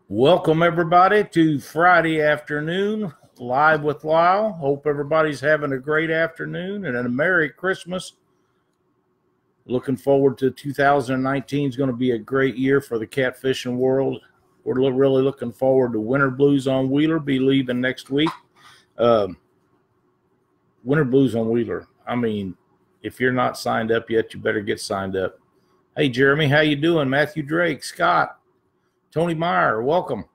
Welcome, everybody, to Friday afternoon, live with Lyle. Hope everybody's having a great afternoon and a Merry Christmas. Looking forward to 2019. Is going to be a great year for the catfishing world. We're really looking forward to Winter Blues on Wheeler. Be leaving next week. Winter Blues on Wheeler. I mean, if you're not signed up yet, you better get signed up. Hey, Jeremy, how you doing? Matthew Drake, Scott, Tony Meyer, welcome.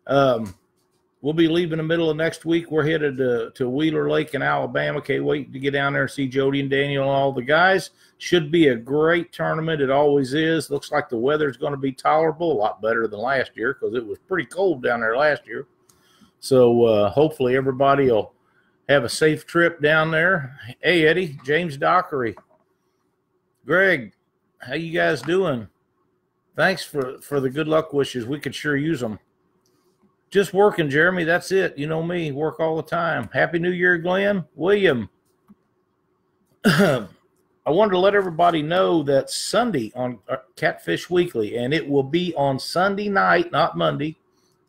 We'll be leaving the middle of next week. We're headed to Wheeler Lake in Alabama. Can't wait to get down there and see Jody and Daniel and all the guys. Should be a great tournament. It always is. Looks like the weather's going to be tolerable, a lot better than last year because it was pretty cold down there last year. So hopefully everybody will have a safe trip down there. Hey, Eddie, James Dockery, Greg, how you guys doing? Thanks for the good luck wishes. We could sure use them. Just working, Jeremy. That's it. You know me. Work all the time. Happy New Year, Glenn. William. I wanted to let everybody know that Sunday on Catfish Weekly, and it will be on Sunday night, not Monday.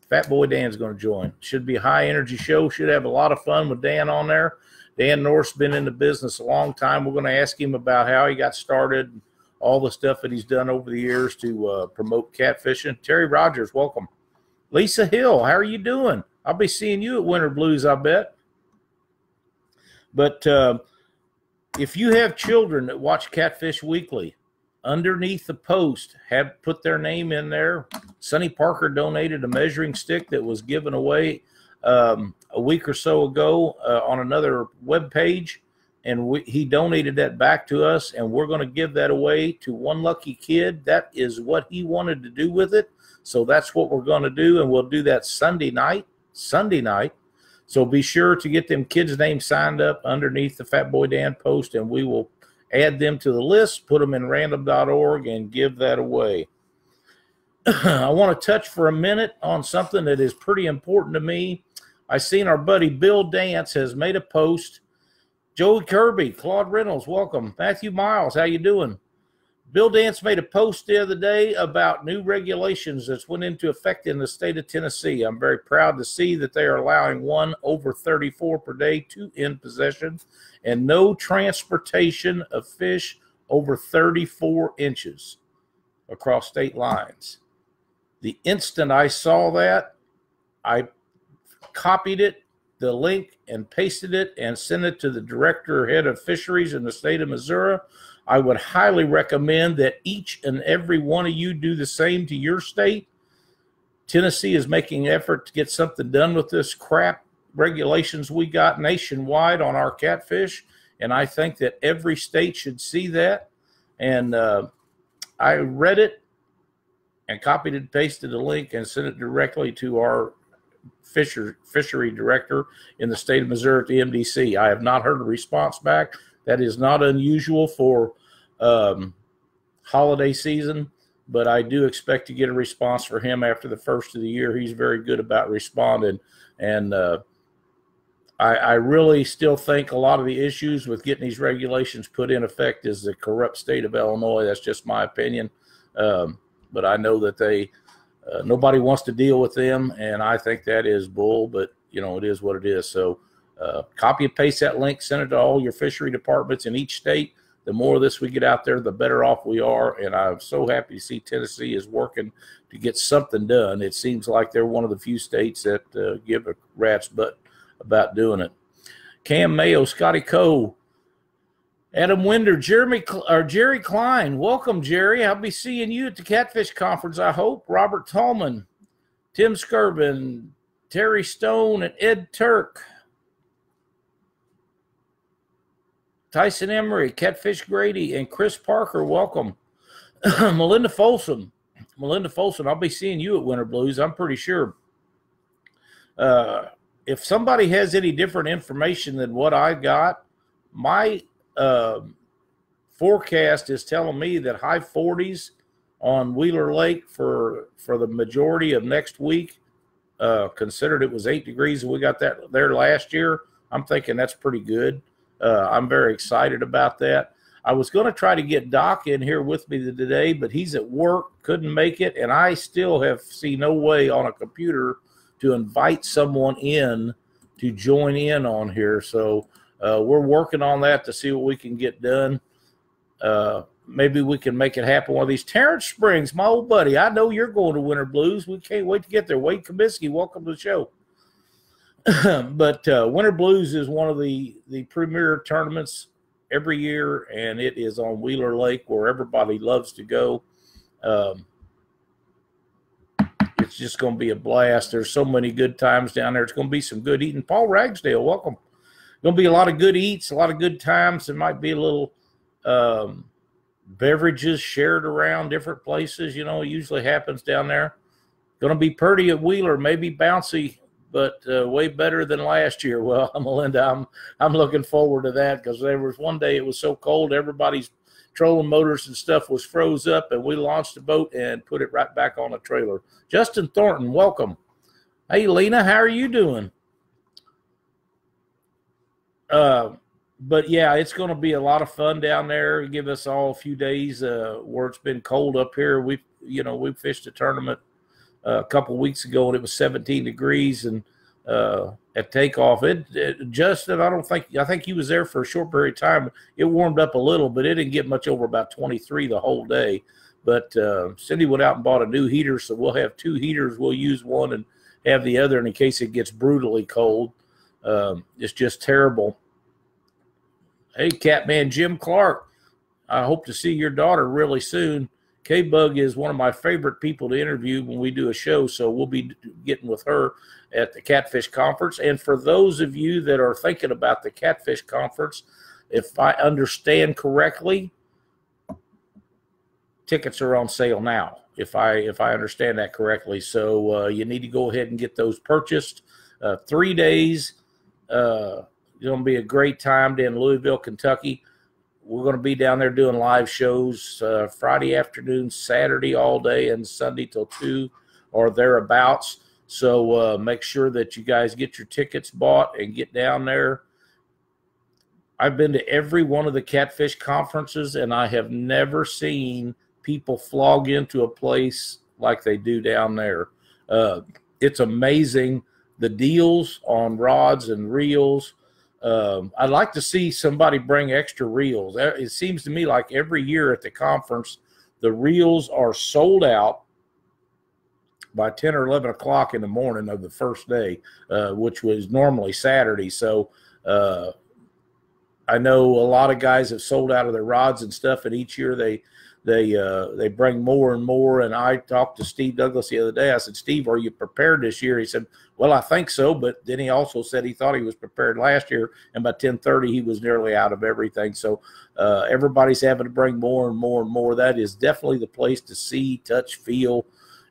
Fat Boy Dan's going to join. Should be a high-energy show. Should have a lot of fun with Dan on there. Dan North's been in the business a long time. We're going to ask him about how he got started, all the stuff that he's done over the years to promote catfishing. Terry Rogers, welcome. Lisa Hill, how are you doing? I'll be seeing you at Winter Blues, I bet. But if you have children that watch Catfish Weekly, underneath the post, have put their name in there. Sonny Parker donated a measuring stick that was given away a week or so ago on another web page. And he donated that back to us, and we're going to give that away to one lucky kid. That is what he wanted to do with it, so that's what we're going to do, and we'll do that Sunday night. So be sure to get them kids' names signed up underneath the Fat Boy Dan post, and we will add them to the list, put them in random.org, and give that away. I want to touch for a minute on something that is pretty important to me. I seen our buddy Bill Dance has made a post. Joey Kirby, Claude Reynolds, welcome. Matthew Miles, how you doing? Bill Dance made a post the other day about new regulations that went into effect in the state of Tennessee. I'm very proud to see that they are allowing one over 34 per day to in possession and no transportation of fish over 34 inches across state lines. The instant I saw that, I copied it, the link, and pasted it and sent it to the director or head of fisheries in the state of Missouri. I would highly recommend that each and every one of you do the same to your state. Tennessee is making an effort to get something done with this crap regulations we got nationwide on our catfish, and I think that every state should see that. And I read it and copied and pasted the link and sent it directly to our fishery director in the state of Missouri at the MDC. I have not heard a response back. That is not unusual for holiday season, but I do expect to get a response for him after the first of the year. He's very good about responding, and I really still think a lot of the issues with getting these regulations put in effect is the corrupt state of Illinois. That's just my opinion, but I know that nobody wants to deal with them, and I think that is bull, but, you know, it is what it is. So copy and paste that link, send it to all your fishery departments in each state. The more of this we get out there, the better off we are, and I'm so happy to see Tennessee is working to get something done. It seems like they're one of the few states that give a rat's butt about doing it. Cam Mayo, Scotty Coe, Adam Winder, Jerry Klein. Welcome, Jerry. I'll be seeing you at the Catfish Conference, I hope. Robert Tallman, Tim Skirvin, Terry Stone, and Ed Turk. Tyson Emery, Catfish Grady, and Chris Parker, welcome. Melinda Folsom, I'll be seeing you at Winter Blues, I'm pretty sure. If somebody has any different information than what I got, my forecast is telling me that high 40s on Wheeler Lake for the majority of next week. Considered it was 8 degrees and we got that there last year. I'm thinking that's pretty good. I'm very excited about that. I was going to try to get Doc in here with me today, but he's at work, couldn't make it, and I still have seen no way on a computer to invite someone in to join in on here. So we're working on that to see what we can get done. Maybe we can make it happen one of these. Terrence Springs, my old buddy, I know you're going to Winter Blues. We can't wait to get there. Wade Kaminsky, welcome to the show. But Winter Blues is one of the premier tournaments every year, and it is on Wheeler Lake where everybody loves to go. It's just going to be a blast. There's so many good times down there. It's going to be some good eating. Paul Ragsdale, welcome. Going to be a lot of good eats, a lot of good times. There might be a little beverages shared around different places. You know, it usually happens down there. Going to be pretty at Wheeler, maybe bouncy, but way better than last year. Well, Melinda, I'm looking forward to that, because there was one day it was so cold, everybody's trolling motors and stuff was froze up, and we launched the boat and put it right back on a trailer. Justin Thornton, welcome. Hey, Lena, how are you doing? But yeah, it's going to be a lot of fun down there. Give us all a few days where it's been cold up here. We fished a tournament a couple of weeks ago, and it was 17 degrees, and at takeoff, Justin, I think he was there for a short period of time. It warmed up a little, but it didn't get much over about 23 the whole day. But Cindy went out and bought a new heater, so we'll have 2 heaters. We'll use one and have the other in case it gets brutally cold. It's just terrible. Hey, Catman Jim Clark, I hope to see your daughter really soon. K-Bug is one of my favorite people to interview when we do a show, so we'll be getting with her at the Catfish Conference. And for those of you that are thinking about the Catfish Conference, if I understand correctly, tickets are on sale now, if I understand that correctly. So you need to go ahead and get those purchased. 3 days. It's going to be a great time down in Louisville, Kentucky. We're going to be down there doing live shows Friday afternoon, Saturday all day, and Sunday till 2 or thereabouts. So make sure that you guys get your tickets bought and get down there. I've been to every one of the Catfish conferences, and I have never seen people flog into a place like they do down there. It's amazing, the deals on rods and reels. I'd like to see somebody bring extra reels. It seems to me like every year at the conference, the reels are sold out by 10 or 11 o'clock in the morning of the first day, which was normally Saturday. So I know a lot of guys have sold out of their rods and stuff, and each year they bring more and more. And I talked to Steve Douglas the other day. I said, Steve, are you prepared this year? He said, well, I think so. But then he also said he thought he was prepared last year, and by 10:30 he was nearly out of everything. So everybody's having to bring more and more and more. That is definitely the place to see, touch, feel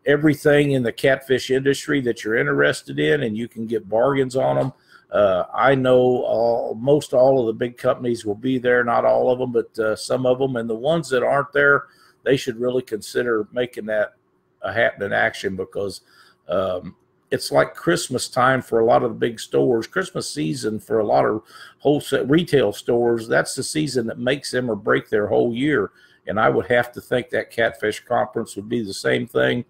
everything in the catfish industry that you're interested in, and you can get bargains on them. I know most all of the big companies will be there, not all of them, but some of them. And the ones that aren't there, they should really consider making that a happening action, because it's like Christmas time for a lot of the big stores. Christmas season for a lot of wholesale retail stores, that's the season that makes them or break their whole year. And I would have to think that Catfish Conference would be the same thing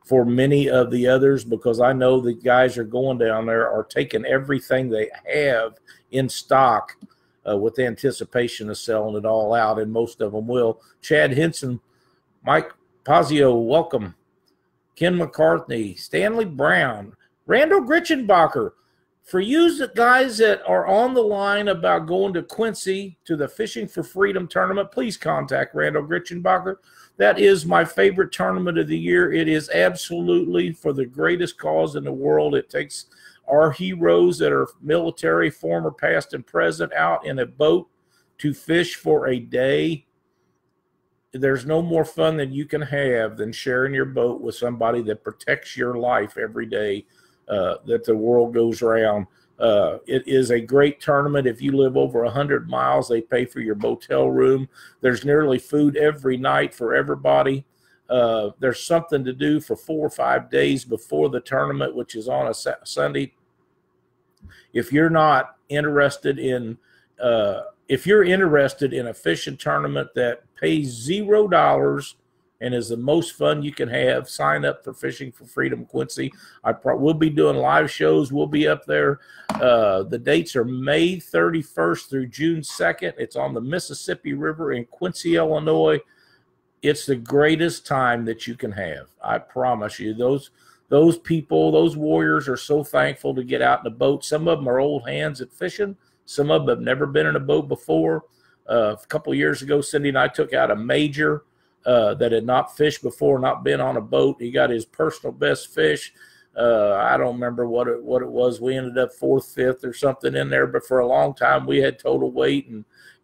for many of the others, because I know the guys are going down there are taking everything they have in stock with anticipation of selling it all out, and most of them will. Chad Henson, Mike Pazio, welcome. Ken McCartney, Stanley Brown, Randall Gritchenbacher. For you guys that are on the line about going to Quincy to the Fishing for Freedom tournament, please contact Randall Gritchenbacher. That is my favorite tournament of the year. It is absolutely for the greatest cause in the world. It takes our heroes that are military, former, past, and present out in a boat to fish for a day. There's no more fun than you can have than sharing your boat with somebody that protects your life every day that the world goes around. It is a great tournament. If you live over 100 miles, they pay for your motel room. There's nearly food every night for everybody. There's something to do for 4 or 5 days before the tournament, which is on a Sunday. If you're not interested in if you're interested in a fishing tournament that pays $0 and is the most fun you can have, sign up for Fishing for Freedom Quincy. We'll be doing live shows. We'll be up there. The dates are May 31st through June 2nd. It's on the Mississippi River in Quincy, Illinois. It's the greatest time that you can have. I promise you. Those people, those warriors are so thankful to get out in a boat. Some of them are old hands at fishing. Some of them have never been in a boat before. A couple of years ago, Cindy and I took out a major that had not fished before, not been on a boat. He got his personal best fish. I don't remember what it was. We ended up 4th, 5th or something in there, but for a long time we had total weight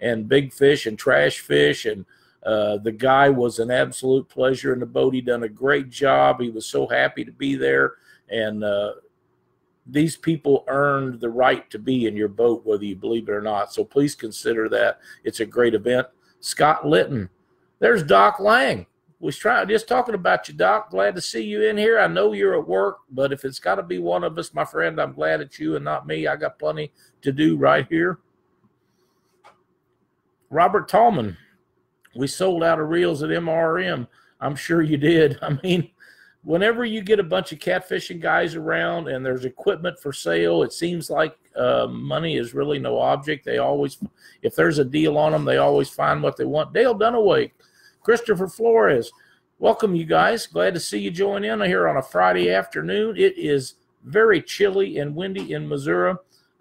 and big fish and trash fish. And the guy was an absolute pleasure in the boat. He done a great job. He was so happy to be there. And these people earned the right to be in your boat, whether you believe it or not. So please consider that. It's a great event. Scott Litton. There's Doc Lang. Just talking about you, Doc. Glad to see you in here. I know you're at work, but if it's got to be one of us, my friend, I'm glad it's you and not me. I got plenty to do right here. Robert Tallman. We sold out of reels at MRM. I'm sure you did. I mean, whenever you get a bunch of catfishing guys around and there's equipment for sale, it seems like money is really no object. They always, if there's a deal on them, they always find what they want. Dale Dunaway, Christopher Flores, welcome you guys. Glad to see you join in here on a Friday afternoon. It is very chilly and windy in Missouri.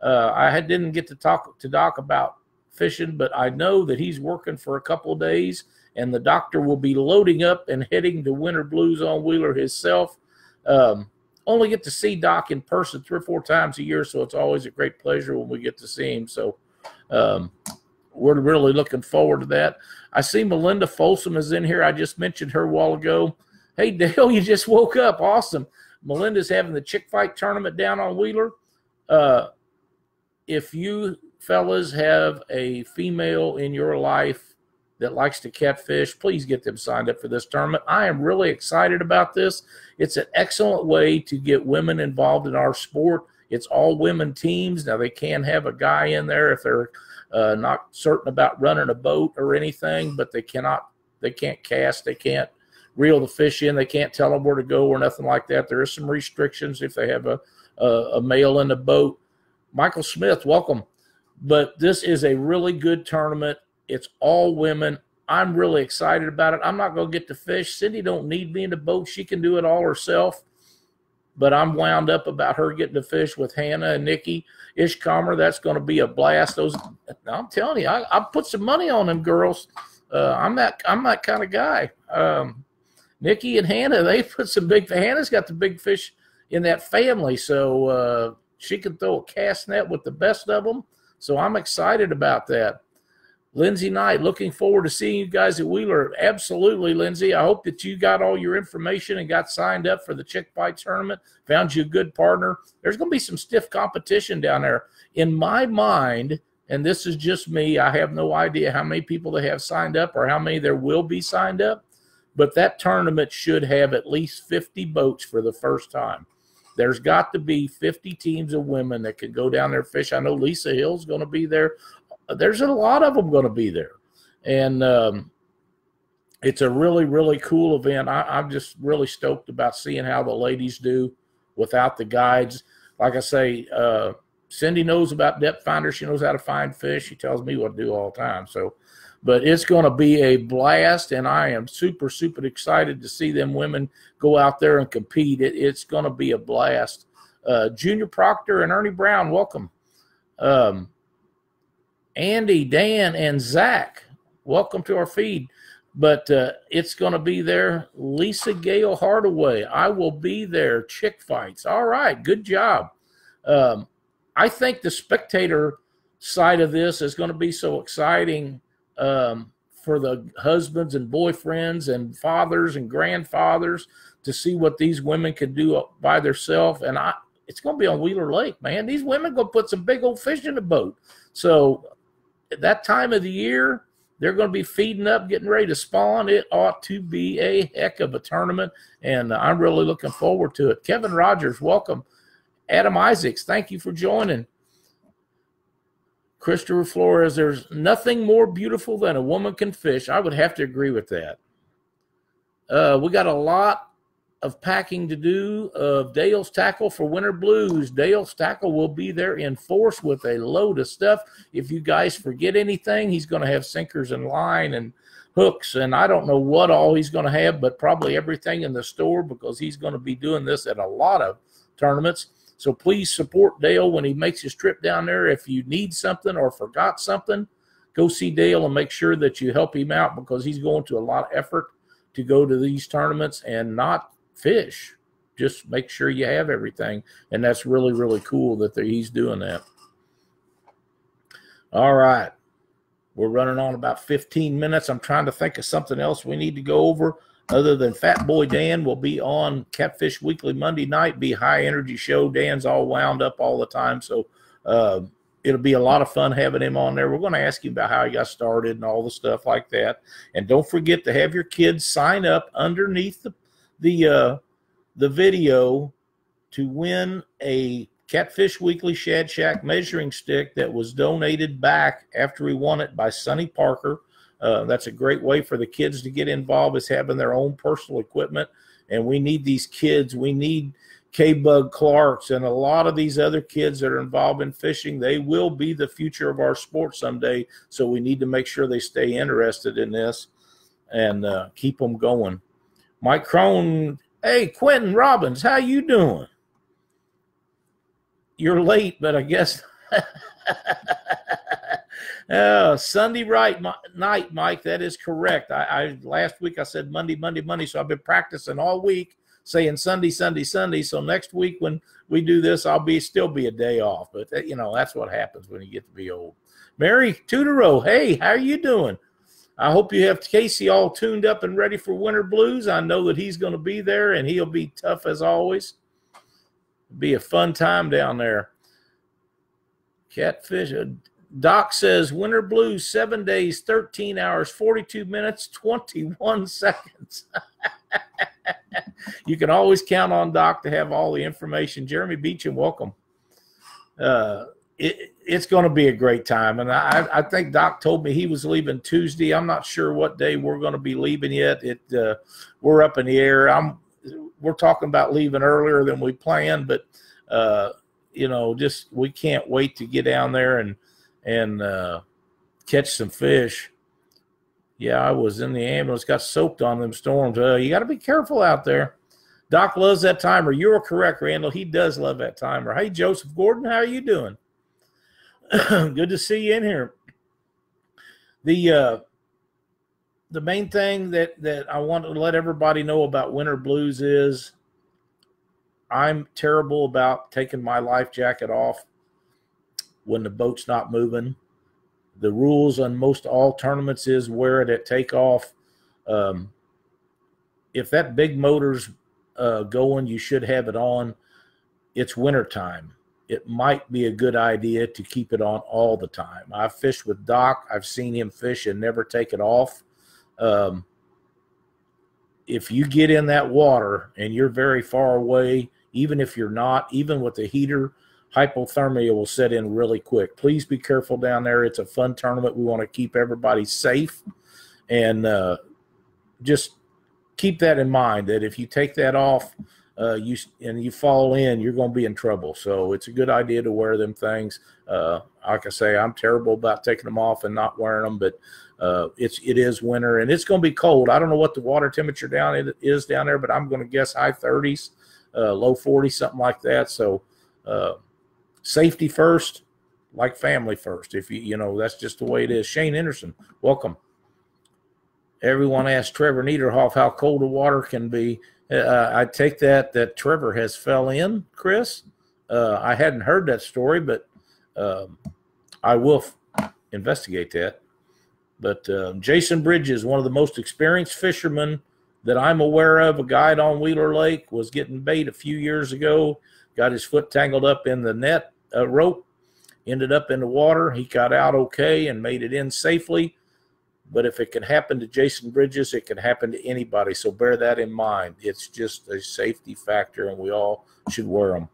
I didn't get to talk to Doc about fishing, but I know that he's working for a couple of days, and the doctor will be loading up and heading to Winter Blues on Wheeler himself. Only get to see Doc in person 3 or 4 times a year, so it's always a great pleasure when we get to see him. So we're really looking forward to that. I see Melinda Folsom is in here. I just mentioned her a while ago. Hey, Dale, you just woke up. Awesome. Melinda's having the chick fight tournament down on Wheeler. If you fellas have a female in your life that likes to catfish, please get them signed up for this tournament. I am really excited about this. It's an excellent way to get women involved in our sport. It's all women teams. Now, they can have a guy in there if they're not certain about running a boat or anything, but they can't cast, they can't reel the fish in, they can't tell them where to go or nothing like that. There is some restrictions if they have a male in the boat. Michael Smith, welcome. But this is a really good tournament. It's all women. I'm really excited about it. I'm not going to get to fish. Cindy don't need me in the boat. She can do it all herself. But I'm wound up about her getting to fish with Hannah and Nikki Ishkamer. That's going to be a blast. I'm telling you, I put some money on them girls. I'm that kind of guy. Nikki and Hannah, they put some big. Hannah's got the big fish in that family, so she can throw a cast net with the best of them. So I'm excited about that. Lindsay Knight, looking forward to seeing you guys at Wheeler. Absolutely, Lindsay. I hope that you got all your information and got signed up for the Chick Fight tournament, found you a good partner. There's going to be some stiff competition down there. In my mind, and this is just me, I have no idea how many people they have signed up or how many there will be signed up, but that tournament should have at least 50 boats for the first time. There's got to be 50 teams of women that can go down there and fish. I know Lisa Hill's going to be there. There's a lot of them going to be there. And it's a really, really cool event. I'm just really stoked about seeing how the ladies do without the guides. Like I say, Cindy knows about depth finder. She knows how to find fish. She tells me what to do all the time. So, but it's going to be a blast, and I am super, super excited to see them women go out there and compete. It's going to be a blast. Junior Proctor and Ernie Brown, welcome. Andy, Dan, and Zach, welcome to our feed. But it's going to be there. Lisa Gale Hardaway, I will be there. Chick fights. All right, good job. I think the spectator side of this is going to be so exciting for the husbands and boyfriends and fathers and grandfathers to see what these women can do by themselves. And it's going to be on Wheeler Lake, man. These women going to put some big old fish in the boat. So at that time of the year, they're going to be feeding up, getting ready to spawn. It ought to be a heck of a tournament, and I'm really looking forward to it. Kevin Rogers, welcome. Adam Isaacs, thank you for joining. Christopher Flores, there's nothing more beautiful than a woman can fish. I would have to agree with that. We got a lot of packing to do of Dale's Tackle for Winter Blues. Dale's Tackle will be there in force with a load of stuff. If you guys forget anything, he's going to have sinkers and line and hooks, and I don't know what all he's going to have, but probably everything in the store, because he's going to be doing this at a lot of tournaments. So please support Dale when he makes his trip down there. If you need something or forgot something, go see Dale and make sure that you help him out, because he's going to a lot of effort to go to these tournaments and not fish. Just make sure you have everything, and that's really, really cool that he's doing that. All right. We're running on about 15 minutes. I'm trying to think of something else we need to go over other than Fat Boy Dan will be on Catfish Weekly Monday night, be a high energy show. Dan's all wound up all the time, so it'll be a lot of fun having him on there. We're going to ask him about how he got started and all the stuff like that. And don't forget to have your kids sign up underneath the video to win a Catfish Weekly Shad Shack measuring stick that was donated back after we won it by Sonny Parker. That's a great way for the kids to get involved, is having their own personal equipment. And we need these kids. We need K-Bug Clarks and a lot of these other kids that are involved in fishing. They will be the future of our sport someday. So we need to make sure they stay interested in this and keep them going. Mike Crone, hey, Quentin Robbins, how you doing? You're late, but I guess Sunday night, Mike. That is correct. I last week I said Monday, so I've been practicing all week saying Sunday. So next week when we do this, I'll still be a day off. But that's what happens when you get to be old. Mary Tudoro, hey, how are you doing? I hope you have Casey all tuned up and ready for Winter Blues. I know that he's going to be there, and he'll be tough as always. Be a fun time down there. Catfish. Doc says Winter Blues 7 days, 13 hours, 42 minutes, 21 seconds. You can always count on Doc to have all the information. Jeremy Beecham, welcome. It's going to be a great time. And I think Doc told me he was leaving Tuesday. I'm not sure what day we're going to be leaving yet. We're up in the air. We're talking about leaving earlier than we planned, but we can't wait to get down there and catch some fish. Yeah, I was in the ambulance, got soaked on them storms. You got to be careful out there. Doc loves that timer. You're correct, Randall. He does love that timer. Hey, Joseph Gordon, how are you doing? Good to see you in here. The main thing that I want to let everybody know about Winter Blues is I'm terrible about taking my life jacket off when the boat's not moving. The rules on most all tournaments is wear it at takeoff. If that big motor's going, you should have it on. It's wintertime. It might be a good idea to keep it on all the time. I've fished with Doc. I've seen him fish and never take it off. If you get in that water and you're very far away, even if you're not, even with the heater, hypothermia will set in really quick. Please be careful down there. It's a fun tournament. We want to keep everybody safe, and just keep that in mind, that if you take that off you fall in, you're going to be in trouble. So it's a good idea to wear them things. Like I say, I'm terrible about taking them off and not wearing them, but it is winter and it's going to be cold. I don't know what the water temperature is down there, but I'm going to guess high 30s, low 40s, something like that. So safety first, like family first. If that's just the way it is. Shane Anderson, welcome. Everyone asked Trevor Niederhoff how cold the water can be. I take that Trevor has fell in, Chris. I hadn't heard that story, but I will investigate that. But Jason Bridges, one of the most experienced fishermen that I'm aware of, a guide on Wheeler Lake, was getting bait a few years ago, got his foot tangled up in the net rope, ended up in the water. He got out okay and made it in safely. But if it can happen to Jason Bridges, it can happen to anybody. So bear that in mind. It's just a safety factor, and we all should wear them.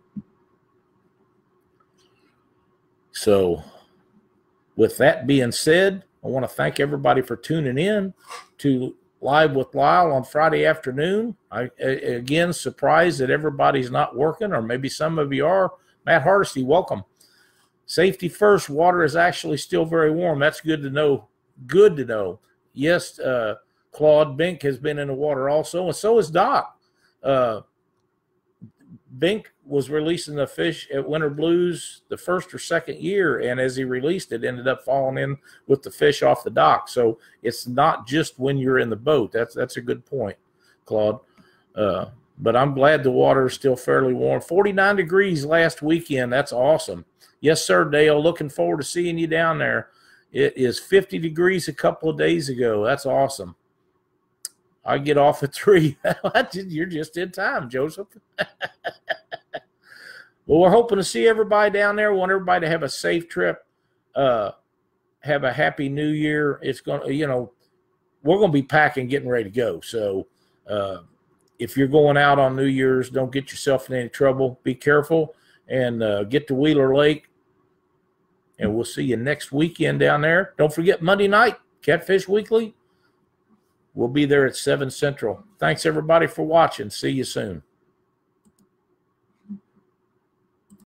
So With that being said, I want to thank everybody for tuning in to Live with Lyle on Friday afternoon. Again, surprised that everybody's not working, or maybe some of you are. Matt Hardesty, welcome. Safety first. Water is actually still very warm. That's good to know. Good to know. Yes, Claude Bink has been in the water also, and so is Doc. Bink was releasing the fish at Winter Blues the first or second year, and as he released it, ended up falling in with the fish off the dock. So it's not just when you're in the boat. That's a good point, Claude. But I'm glad the water is still fairly warm. 49 degrees last weekend. That's awesome. Yes, sir, Dale. Looking forward to seeing you down there. It is 50 degrees a couple of days ago. That's awesome. I get off at 3. You're just in time, Joseph. Well, we're hoping to see everybody down there. We want everybody to have a safe trip. Have a happy New Year. It's going to, we're going to be packing, getting ready to go. So if you're going out on New Year's, don't get yourself in any trouble. Be careful and get to Wheeler Lake. And we'll see you next weekend down there. Don't forget Monday night, Catfish Weekly. We'll be there at 7 Central. Thanks, everybody, for watching. See you soon.